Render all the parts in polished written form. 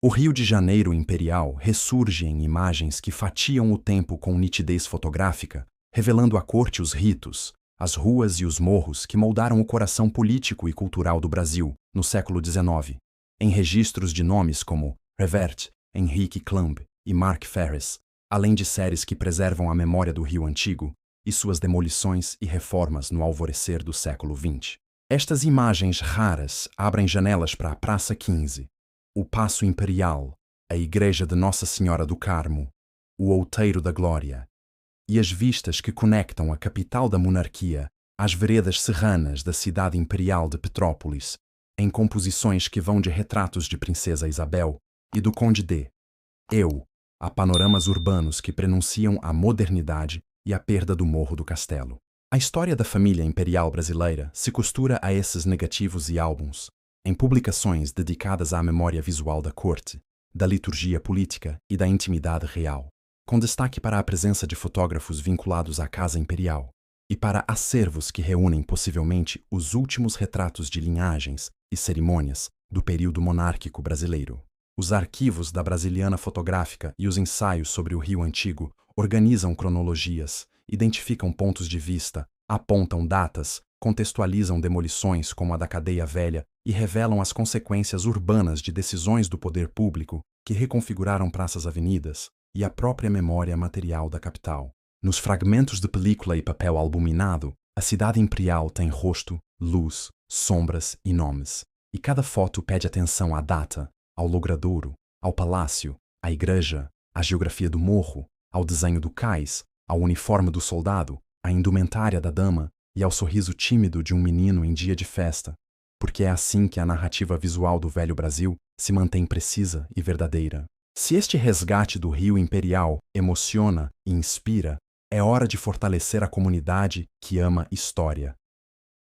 O Rio de Janeiro imperial ressurge em imagens que fatiam o tempo com nitidez fotográfica, revelando à corte os ritos, as ruas e os morros que moldaram o coração político e cultural do Brasil no século XIX, em registros de nomes como Revert, Henrique Klamb e Mark Ferris, além de séries que preservam a memória do Rio Antigo e suas demolições e reformas no alvorecer do século XX. Estas imagens raras abrem janelas para a Praça 15, o Paço Imperial, a Igreja de Nossa Senhora do Carmo, o Outeiro da Glória, e as vistas que conectam a capital da monarquia às veredas serranas da cidade imperial de Petrópolis, em composições que vão de retratos de Princesa Isabel e do Conde de Eu, a panoramas urbanos que prenunciam a modernidade e a perda do Morro do Castelo. A história da família imperial brasileira se costura a esses negativos e álbuns, em publicações dedicadas à memória visual da corte, da liturgia política e da intimidade real, com destaque para a presença de fotógrafos vinculados à Casa Imperial e para acervos que reúnem possivelmente os últimos retratos de linhagens e cerimônias do período monárquico brasileiro. Os arquivos da Brasiliana Fotográfica e os ensaios sobre o Rio Antigo organizam cronologias, identificam pontos de vista, apontam datas, contextualizam demolições como a da Cadeia Velha e revelam as consequências urbanas de decisões do poder público que reconfiguraram praças-avenidas e a própria memória material da capital. Nos fragmentos de película e papel albuminado, a cidade imperial tem rosto, luz, sombras e nomes, e cada foto pede atenção à data, ao logradouro, ao palácio, à igreja, à geografia do morro, ao desenho do cais, ao uniforme do soldado, à indumentária da dama e ao sorriso tímido de um menino em dia de festa, porque é assim que a narrativa visual do Velho Brasil se mantém precisa e verdadeira. Se este resgate do Rio Imperial emociona e inspira, é hora de fortalecer a comunidade que ama história.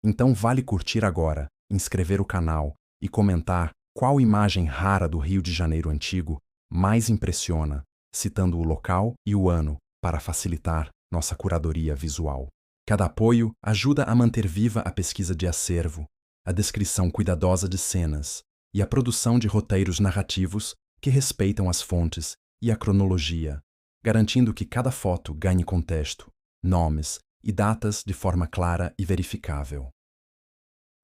Então vale curtir agora, inscrever o canal e comentar qual imagem rara do Rio de Janeiro antigo mais impressiona, citando o local e o ano para facilitar nossa curadoria visual. Cada apoio ajuda a manter viva a pesquisa de acervo, a descrição cuidadosa de cenas e a produção de roteiros narrativos que respeitam as fontes e a cronologia, garantindo que cada foto ganhe contexto, nomes e datas de forma clara e verificável.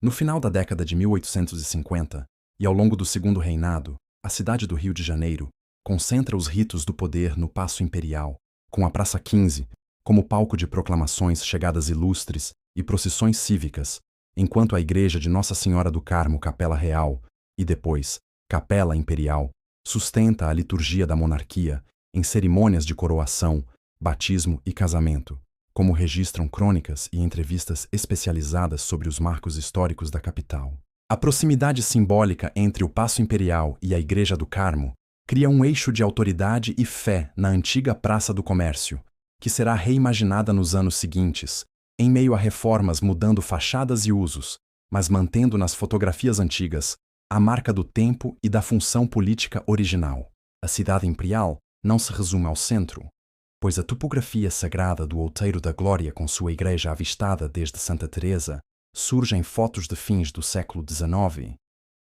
No final da década de 1850 e ao longo do Segundo Reinado, a cidade do Rio de Janeiro concentra os ritos do poder no Paço Imperial, com a Praça 15 como palco de proclamações, chegadas ilustres e procissões cívicas, enquanto a Igreja de Nossa Senhora do Carmo, Capela Real, e depois Capela Imperial, sustenta a liturgia da monarquia em cerimônias de coroação, batismo e casamento, como registram crônicas e entrevistas especializadas sobre os marcos históricos da capital. A proximidade simbólica entre o Paço Imperial e a Igreja do Carmo cria um eixo de autoridade e fé na antiga Praça do Comércio, que será reimaginada nos anos seguintes, em meio a reformas mudando fachadas e usos, mas mantendo nas fotografias antigas a marca do tempo e da função política original. A cidade imperial não se resume ao centro, pois a topografia sagrada do Outeiro da Glória com sua igreja avistada desde Santa Teresa surge em fotos de fins do século XIX,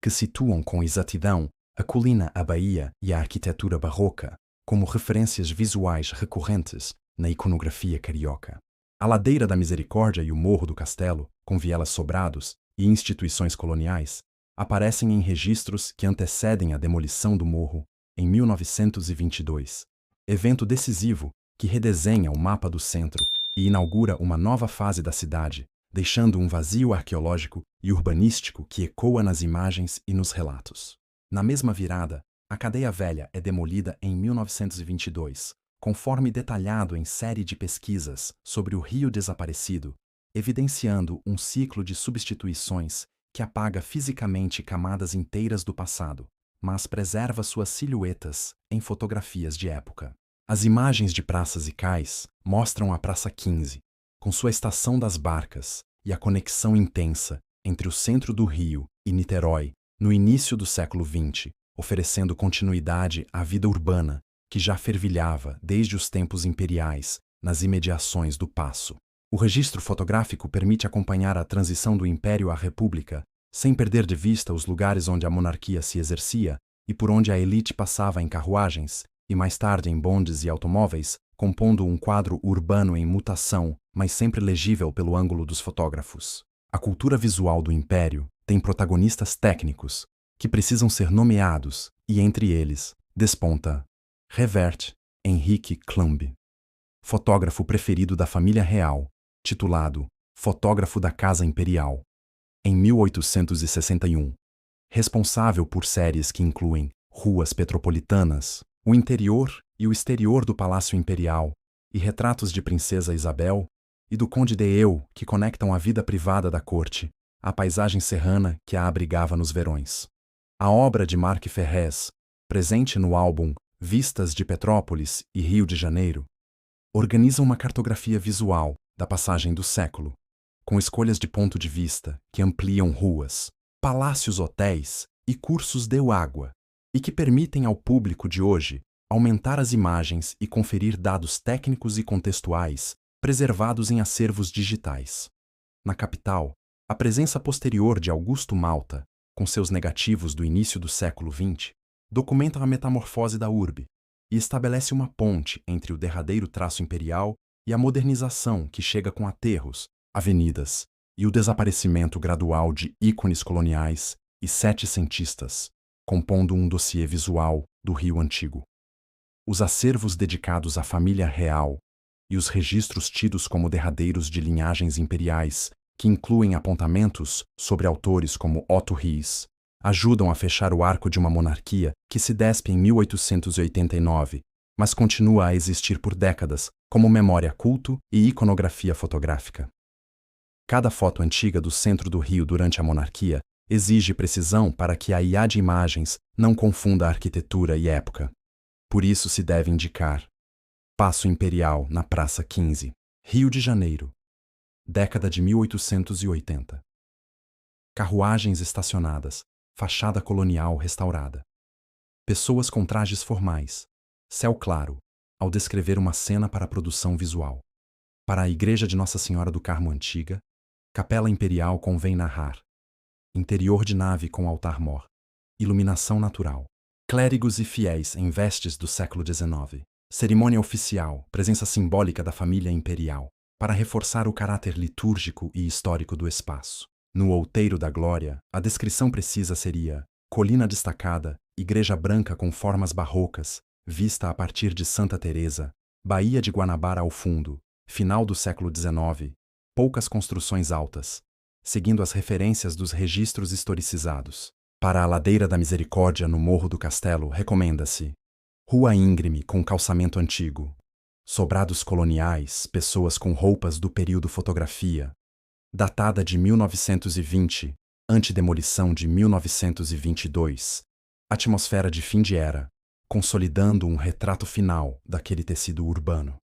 que situam com exatidão a colina, a baía e a arquitetura barroca como referências visuais recorrentes na iconografia carioca. A Ladeira da Misericórdia e o Morro do Castelo, com vielas sobrados e instituições coloniais, aparecem em registros que antecedem a demolição do morro em 1922, evento decisivo que redesenha o mapa do centro e inaugura uma nova fase da cidade, deixando um vazio arqueológico e urbanístico que ecoa nas imagens e nos relatos. Na mesma virada, a Cadeia Velha é demolida em 1922, conforme detalhado em série de pesquisas sobre o Rio desaparecido, evidenciando um ciclo de substituições que apaga fisicamente camadas inteiras do passado, mas preserva suas silhuetas em fotografias de época. As imagens de praças e cais mostram a Praça 15, com sua estação das barcas e a conexão intensa entre o centro do Rio e Niterói no início do século XX, oferecendo continuidade à vida urbana que já fervilhava desde os tempos imperiais nas imediações do Paço. O registro fotográfico permite acompanhar a transição do Império à República, sem perder de vista os lugares onde a monarquia se exercia e por onde a elite passava em carruagens, e mais tarde em bondes e automóveis, compondo um quadro urbano em mutação, mas sempre legível pelo ângulo dos fotógrafos. A cultura visual do Império tem protagonistas técnicos, que precisam ser nomeados, e entre eles, desponta Revert Henrique Klumb, fotógrafo preferido da família real, titulado Fotógrafo da Casa Imperial, em 1861. Responsável por séries que incluem Ruas Petropolitanas, o interior e o exterior do Palácio Imperial, e retratos de Princesa Isabel e do Conde de Eu, que conectam a vida privada da corte à paisagem serrana que a abrigava nos verões. A obra de Marc Ferrez, presente no álbum Vistas de Petrópolis e Rio de Janeiro, organiza uma cartografia visual da passagem do século, com escolhas de ponto de vista que ampliam ruas, palácios, hotéis e cursos de água, e que permitem ao público de hoje aumentar as imagens e conferir dados técnicos e contextuais preservados em acervos digitais. Na capital, a presença posterior de Augusto Malta, com seus negativos do início do século XX, documenta a metamorfose da urbe e estabelece uma ponte entre o derradeiro traço imperial e a modernização que chega com aterros, avenidas e o desaparecimento gradual de ícones coloniais e setecentistas, compondo um dossiê visual do Rio Antigo. Os acervos dedicados à família real e os registros tidos como derradeiros de linhagens imperiais, que incluem apontamentos sobre autores como Otto Ries, ajudam a fechar o arco de uma monarquia que se despe em 1889, mas continua a existir por décadas como memória culto e iconografia fotográfica. Cada foto antiga do centro do Rio durante a monarquia exige precisão para que a IA de imagens não confunda arquitetura e época. Por isso se deve indicar Paço Imperial na Praça 15, Rio de Janeiro, década de 1880. Carruagens estacionadas, fachada colonial restaurada. Pessoas com trajes formais, céu claro, ao descrever uma cena para a produção visual. Para a Igreja de Nossa Senhora do Carmo Antiga, Capela Imperial convém narrar. Interior de nave com altar-mor. Iluminação natural. Clérigos e fiéis em vestes do século XIX. Cerimônia oficial, presença simbólica da família imperial, para reforçar o caráter litúrgico e histórico do espaço. No outeiro da glória, a descrição precisa seria colina destacada, igreja branca com formas barrocas, vista a partir de Santa Teresa, Baía de Guanabara ao fundo, final do século XIX, poucas construções altas, seguindo as referências dos registros historicizados. Para a Ladeira da Misericórdia no Morro do Castelo, recomenda-se rua íngreme com calçamento antigo, sobrados coloniais, pessoas com roupas do período fotografia, datada de 1920, antidemolição de 1922, atmosfera de fim de era, consolidando um retrato final daquele tecido urbano.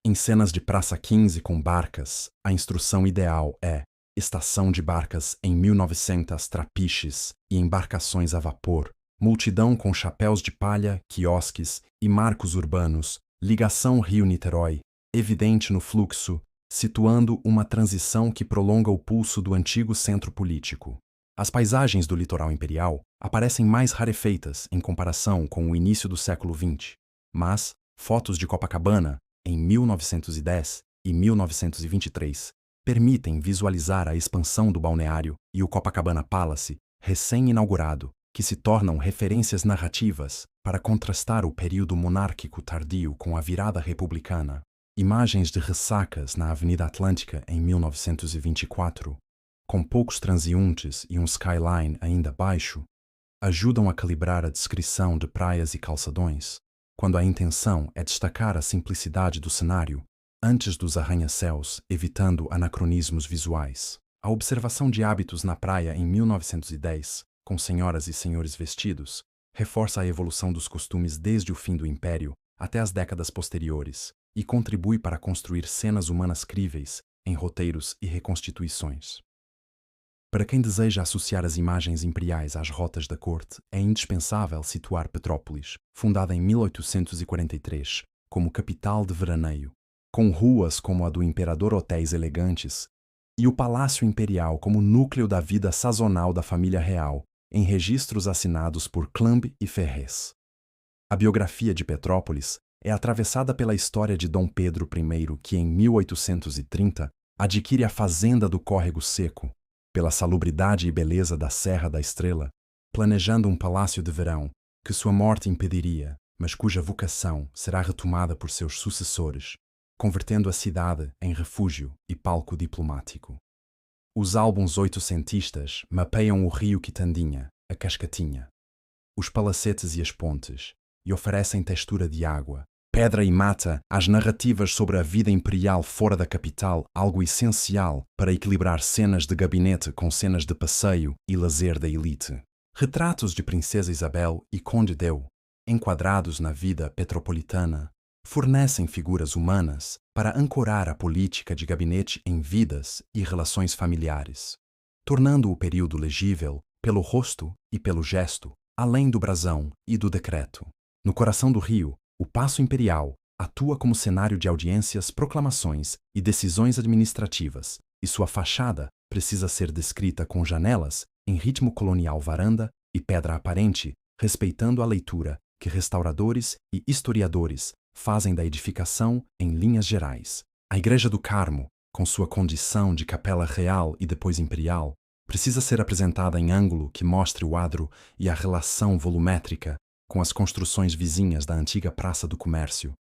Em cenas de Praça 15 com barcas, a instrução ideal é estação de barcas em 1900 trapiches e embarcações a vapor, multidão com chapéus de palha, quiosques e marcos urbanos, ligação Rio-Niterói, evidente no fluxo, situando uma transição que prolonga o pulso do antigo centro político. As paisagens do litoral imperial aparecem mais rarefeitas em comparação com o início do século XX, mas fotos de Copacabana, em 1910 e 1923, permitem visualizar a expansão do balneário e o Copacabana Palace, recém-inaugurado, que se tornam referências narrativas para contrastar o período monárquico tardio com a virada republicana. Imagens de ressacas na Avenida Atlântica em 1924, com poucos transeuntes e um skyline ainda baixo, ajudam a calibrar a descrição de praias e calçadões, quando a intenção é destacar a simplicidade do cenário antes dos arranha-céus, evitando anacronismos visuais. A observação de hábitos na praia em 1910, com senhoras e senhores vestidos, reforça a evolução dos costumes desde o fim do Império até as décadas posteriores e contribui para construir cenas humanas críveis em roteiros e reconstituições. Para quem deseja associar as imagens imperiais às rotas da corte, é indispensável situar Petrópolis, fundada em 1843, como capital de veraneio, com ruas como a do Imperador Hotéis Elegantes, e o Palácio Imperial como núcleo da vida sazonal da família real, em registros assinados por Clamb e Ferrez. A biografia de Petrópolis é atravessada pela história de Dom Pedro I, que em 1830 adquire a fazenda do Córrego Seco, pela salubridade e beleza da Serra da Estrela, planejando um palácio de verão que sua morte impediria, mas cuja vocação será retomada por seus sucessores, convertendo a cidade em refúgio e palco diplomático. Os álbuns oitocentistas mapeiam o rio Quitandinha, a Cascatinha, os palacetes e as pontes, e oferecem textura de água, pedra e mata às narrativas sobre a vida imperial fora da capital, algo essencial para equilibrar cenas de gabinete com cenas de passeio e lazer da elite. Retratos de Princesa Isabel e Conde Deu, enquadrados na vida petropolitana, fornecem figuras humanas para ancorar a política de gabinete em vidas e relações familiares, tornando o período legível pelo rosto e pelo gesto, além do brasão e do decreto. No coração do Rio, o Paço Imperial atua como cenário de audiências, proclamações e decisões administrativas, e sua fachada precisa ser descrita com janelas em ritmo colonial varanda e pedra aparente, respeitando a leitura que restauradores e historiadores fazem da edificação em linhas gerais. A Igreja do Carmo, com sua condição de capela real e depois imperial, precisa ser apresentada em ângulo que mostre o adro e a relação volumétrica com as construções vizinhas da antiga Praça do Comércio,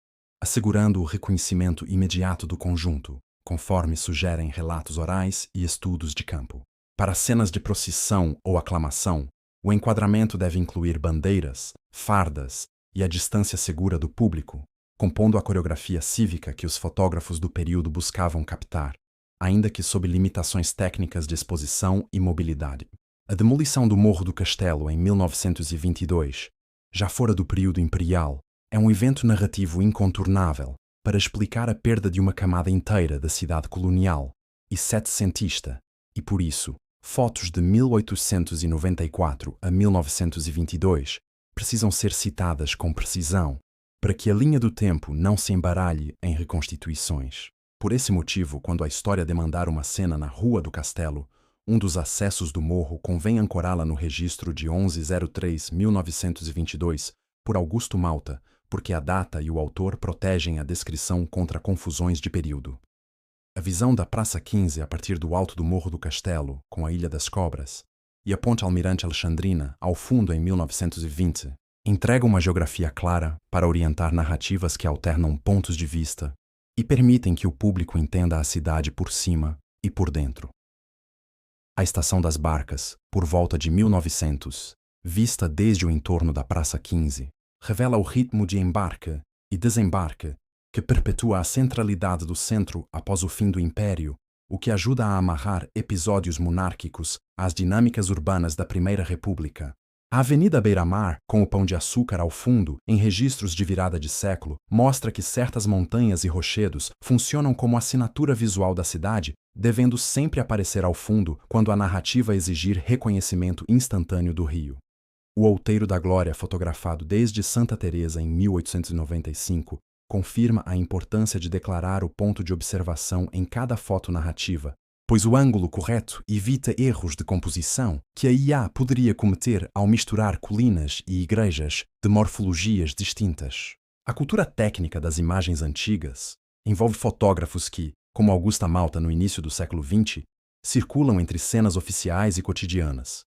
assegurando o reconhecimento imediato do conjunto, conforme sugerem relatos orais e estudos de campo. Para cenas de procissão ou aclamação, o enquadramento deve incluir bandeiras, fardas e a distância segura do público, compondo a coreografia cívica que os fotógrafos do período buscavam captar, ainda que sob limitações técnicas de exposição e mobilidade. A demolição do Morro do Castelo em 1922, já fora do período imperial, é um evento narrativo incontornável para explicar a perda de uma camada inteira da cidade colonial e setecentista, e por isso, fotos de 1894 a 1922 precisam ser citadas com precisão para que a linha do tempo não se embaralhe em reconstituições. Por esse motivo, quando a história demandar uma cena na Rua do Castelo, um dos acessos do morro convém ancorá-la no registro de 11/03/1922 por Augusto Malta, porque a data e o autor protegem a descrição contra confusões de período. A visão da Praça 15 a partir do alto do Morro do Castelo, com a Ilha das Cobras, e a Ponte Almirante Alexandrina, ao fundo em 1920, entrega uma geografia clara para orientar narrativas que alternam pontos de vista e permitem que o público entenda a cidade por cima e por dentro. A Estação das Barcas, por volta de 1900, vista desde o entorno da Praça 15, revela o ritmo de embarque e desembarque que perpetua a centralidade do centro após o fim do Império, o que ajuda a amarrar episódios monárquicos às dinâmicas urbanas da Primeira República. A Avenida Beira-Mar, com o Pão de Açúcar ao fundo, em registros de virada de século, mostra que certas montanhas e rochedos funcionam como assinatura visual da cidade, devendo sempre aparecer ao fundo quando a narrativa exigir reconhecimento instantâneo do rio. O Outeiro da Glória, fotografado desde Santa Teresa em 1895, confirma a importância de declarar o ponto de observação em cada foto narrativa, pois o ângulo correto evita erros de composição que a IA poderia cometer ao misturar colinas e igrejas de morfologias distintas. A cultura técnica das imagens antigas envolve fotógrafos que, como Augusta Malta no início do século XX, circulam entre cenas oficiais e cotidianas,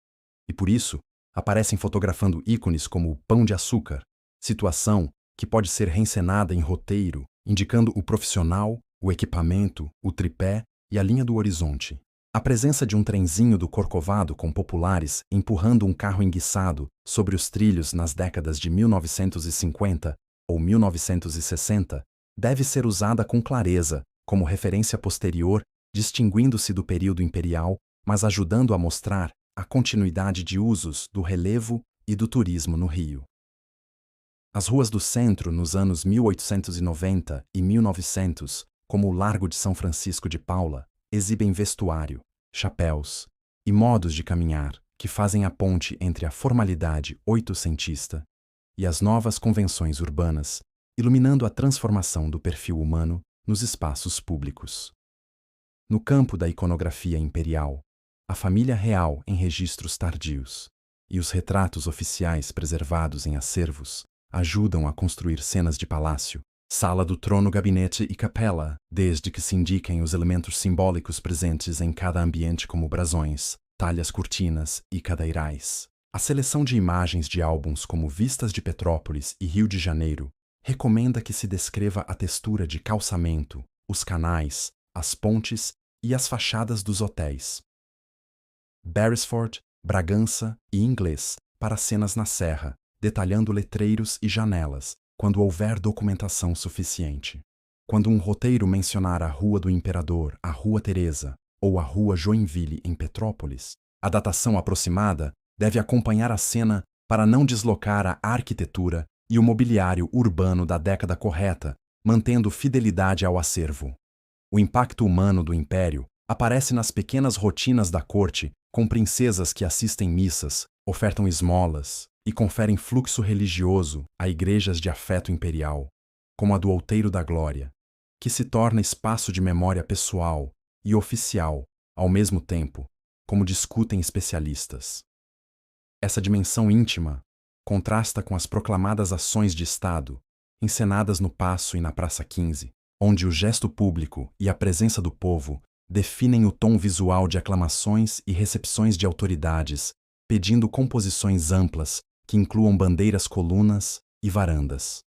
e por isso aparecem fotografando ícones como o Pão de Açúcar, situação que pode ser reencenada em roteiro, indicando o profissional, o equipamento, o tripé e a linha do horizonte. A presença de um trenzinho do Corcovado com populares empurrando um carro enguiçado sobre os trilhos nas décadas de 1950 ou 1960 deve ser usada com clareza como referência posterior, distinguindo-se do período imperial, mas ajudando a mostrar a continuidade de usos do relevo e do turismo no Rio. As ruas do centro nos anos 1890 e 1900, como o Largo de São Francisco de Paula, exibem vestuário, chapéus e modos de caminhar que fazem a ponte entre a formalidade oitocentista e as novas convenções urbanas, iluminando a transformação do perfil humano nos espaços públicos. No campo da iconografia imperial, a família real em registros tardios, e os retratos oficiais preservados em acervos ajudam a construir cenas de palácio, sala do trono, gabinete e capela, desde que se indiquem os elementos simbólicos presentes em cada ambiente como brasões, talhas, cortinas e cadeirais. A seleção de imagens de álbuns como Vistas de Petrópolis e Rio de Janeiro recomenda que se descreva a textura de calçamento, os canais, as pontes e as fachadas dos hotéis. Beresford, Bragança e Inglês para cenas na serra, detalhando letreiros e janelas, quando houver documentação suficiente. Quando um roteiro mencionar a Rua do Imperador, a Rua Teresa ou a Rua Joinville em Petrópolis, a datação aproximada deve acompanhar a cena para não deslocar a arquitetura e o mobiliário urbano da década correta, mantendo fidelidade ao acervo. O impacto humano do Império aparece nas pequenas rotinas da corte, com princesas que assistem missas, ofertam esmolas e conferem fluxo religioso a igrejas de afeto imperial, como a do Outeiro da Glória, que se torna espaço de memória pessoal e oficial, ao mesmo tempo, como discutem especialistas. Essa dimensão íntima contrasta com as proclamadas ações de Estado, encenadas no Paço e na Praça 15, onde o gesto público e a presença do povo definem o tom visual de aclamações e recepções de autoridades, pedindo composições amplas que incluam bandeiras, colunas e varandas.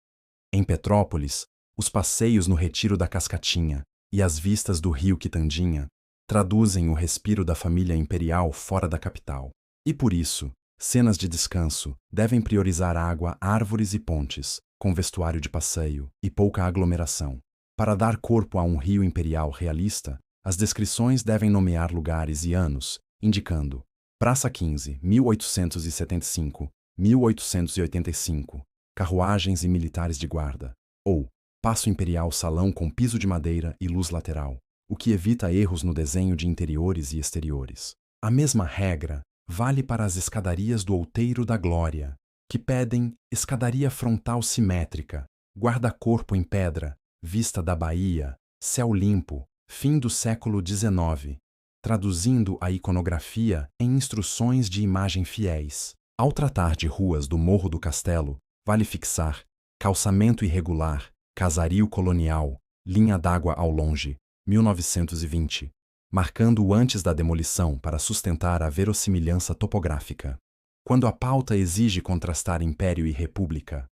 Em Petrópolis, os passeios no Retiro da Cascatinha e as vistas do rio Quitandinha traduzem o respiro da família imperial fora da capital. E por isso, cenas de descanso devem priorizar água, árvores e pontes, com vestuário de passeio e pouca aglomeração. Para dar corpo a um rio imperial realista, as descrições devem nomear lugares e anos, indicando Praça 15, 1875, 1885, carruagens e militares de guarda, ou Paço Imperial, salão com piso de madeira e luz lateral, o que evita erros no desenho de interiores e exteriores. A mesma regra vale para as escadarias do Outeiro da Glória, que pedem escadaria frontal simétrica, guarda-corpo em pedra, vista da Bahia, céu limpo, fim do século XIX, traduzindo a iconografia em instruções de imagem fiéis. Ao tratar de ruas do Morro do Castelo, vale fixar calçamento irregular, casario colonial, linha d'água ao longe, 1920, marcando o antes da demolição para sustentar a verossimilhança topográfica. Quando a pauta exige contrastar Império e República,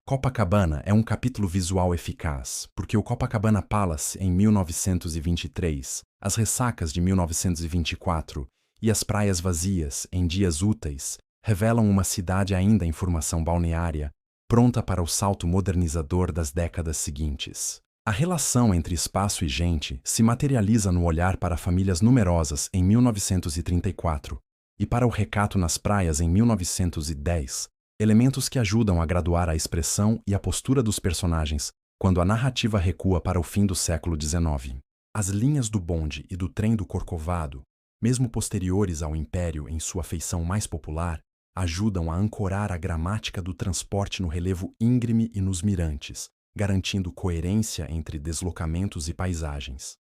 Copacabana é um capítulo visual eficaz, porque o Copacabana Palace, em 1923, as ressacas de 1924 e as praias vazias, em dias úteis, revelam uma cidade ainda em formação balneária, pronta para o salto modernizador das décadas seguintes. A relação entre espaço e gente se materializa no olhar para famílias numerosas em 1934 e para o recato nas praias em 1910, elementos que ajudam a graduar a expressão e a postura dos personagens quando a narrativa recua para o fim do século XIX. As linhas do bonde e do trem do Corcovado, mesmo posteriores ao Império em sua feição mais popular, ajudam a ancorar a gramática do transporte no relevo íngreme e nos mirantes, garantindo coerência entre deslocamentos e paisagens.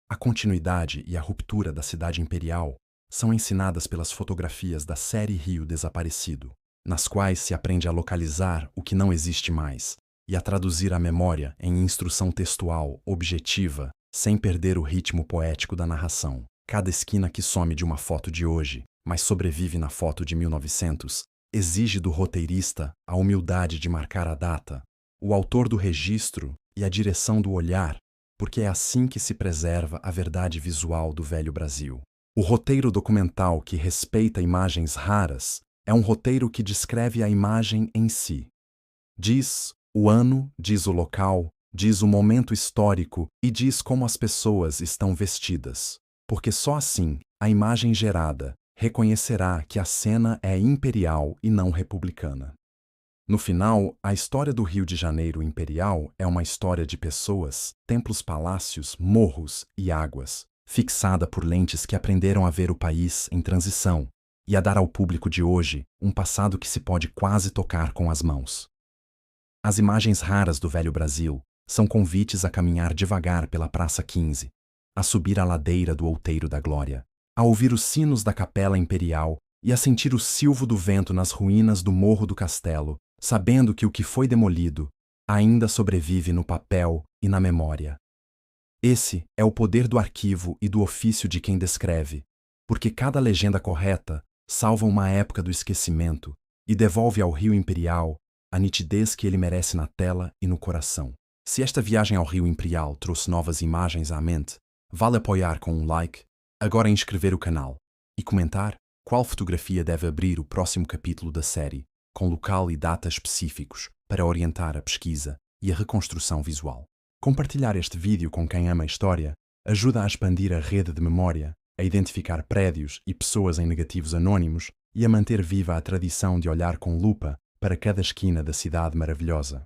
A continuidade e a ruptura da cidade imperial são ensinadas pelas fotografias da série Rio Desaparecido, nas quais se aprende a localizar o que não existe mais e a traduzir a memória em instrução textual, objetiva, sem perder o ritmo poético da narração. Cada esquina que some de uma foto de hoje, mas sobrevive na foto de 1900, exige do roteirista a humildade de marcar a data, o autor do registro e a direção do olhar, porque é assim que se preserva a verdade visual do velho Brasil. O roteiro documental que respeita imagens raras é um roteiro que descreve a imagem em si. Diz o ano, diz o local, diz o momento histórico e diz como as pessoas estão vestidas, porque só assim a imagem gerada reconhecerá que a cena é imperial e não republicana. No final, a história do Rio de Janeiro imperial é uma história de pessoas, templos, palácios, morros e águas, fixada por lentes que aprenderam a ver o país em transição e a dar ao público de hoje um passado que se pode quase tocar com as mãos. As imagens raras do velho Brasil são convites a caminhar devagar pela Praça 15, a subir a ladeira do Outeiro da Glória, a ouvir os sinos da Capela Imperial e a sentir o silvo do vento nas ruínas do morro do castelo, sabendo que o que foi demolido ainda sobrevive no papel e na memória. Esse é o poder do arquivo e do ofício de quem descreve, porque cada legenda correta salva uma época do esquecimento e devolve ao Rio Imperial a nitidez que ele merece na tela e no coração. Se esta viagem ao Rio Imperial trouxe novas imagens à mente, vale apoiar com um like, agora inscrever o canal e comentar qual fotografia deve abrir o próximo capítulo da série, com local e data específicos para orientar a pesquisa e a reconstrução visual. Compartilhar este vídeo com quem ama a história ajuda a expandir a rede de memória, a identificar prédios e pessoas em negativos anônimos e a manter viva a tradição de olhar com lupa para cada esquina da cidade maravilhosa.